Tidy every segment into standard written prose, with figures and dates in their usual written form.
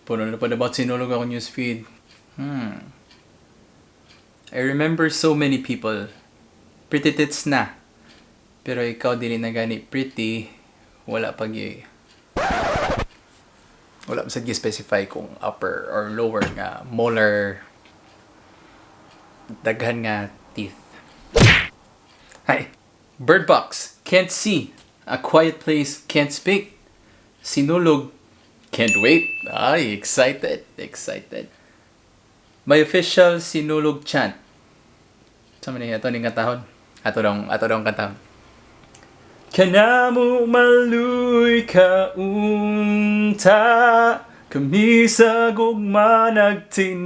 Puno na pa about Sinulog ako newsfeed. I remember so many people. Pretty tits na. Pero ikaw dili na gani pretty. Wala pag wala sa specify kung upper or lower nga molar daghan nga teeth. Hi. Bird box, can't see. A quiet place, can't speak. Sinulog, can't wait. Ay, excited. My official Sinulog chant. Sama ni ato ning katahon. Ato dong katahon. Kanamo maluy ka unta, kami sa gugma nagtinanga.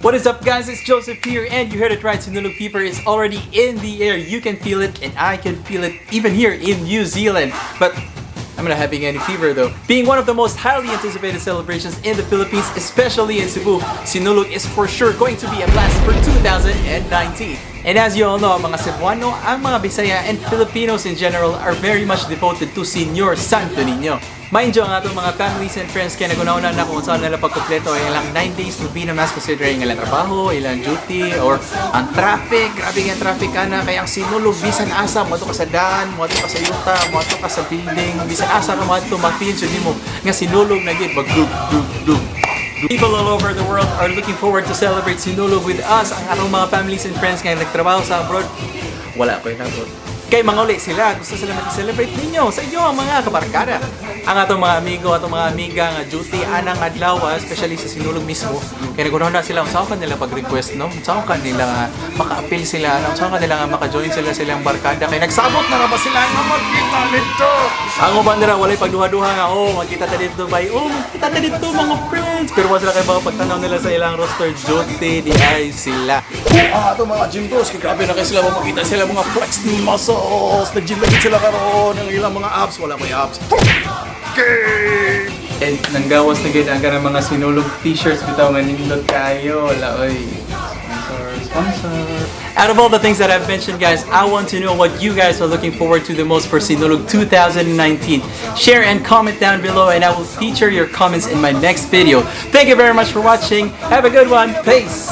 What is up, guys? It's Joseph here, and you heard it right. Sinulog fever is already in the air. You can feel it, and I can feel it even here in New Zealand. But I'm not having any fever though. Being one of the most highly anticipated celebrations in the Philippines, especially in Cebu, Sinulog is for sure going to be a blast for 2019. And as you all know, mga Cebuano, ang mga Bisaya, and Filipinos in general are very much devoted to Señor Santo Niño. Mind you, ang atong mga families and friends kaya nagunauna na kung saan nila pagkumpleto ay ilang 9 days novena mas considering ilang trabaho, ilang duty, or ang traffic. Grabe nga traffic ka na. Kaya ang Sinulog, bisan asa, mo ka sa daan, mo ka sa yuta, mo ka sa building, bisan asa ka mo mafeel so di mo nga Sinulog na gid bagdug. People all over the world are looking forward to celebrate Sinulog with us. Ang atong mga families and friends nga nagtrabaho sa abroad, wala ko yung abroad. Kay mga uli sila, gusto sila mag-celebrate ninyo sa inyo ang mga kabarkada. Ang atong mga amigo, atong mga amiga nga duty anang adlaw, especially sa Sinulog mismo. Kaya nagunaw na sila, saan ka nila pag-request, no? Saan ka nila nga maka-appeal sila, saan ka nila nga maka-join sila silang barkada. Kaya nagsabot na ba sila nga magkita dito? Ang uban nila, walay pagduha-duha nga, magkita ta dito ba? Magkita ta dito mga friends. Pero wala sila kayo mga pagtanaw nila sa ilang roster, duty, di ay sila. Ito mga gym bros, grabe na kayo sila, makita sila mga flex muscle. Nag-gym lagi sila karoon ng ilang mga abs. Wala ko yung abs. Okay! And nanggawas na gano'n ang mga Sinulog t-shirts bitaw nga nindot kayo. Wala, oy. Sponsor. Out of all the things that I've mentioned, guys, I want to know what you guys are looking forward to the most for Sinulog 2019. Share and comment down below, and I will feature your comments in my next video. Thank you very much for watching. Have a good one. Peace!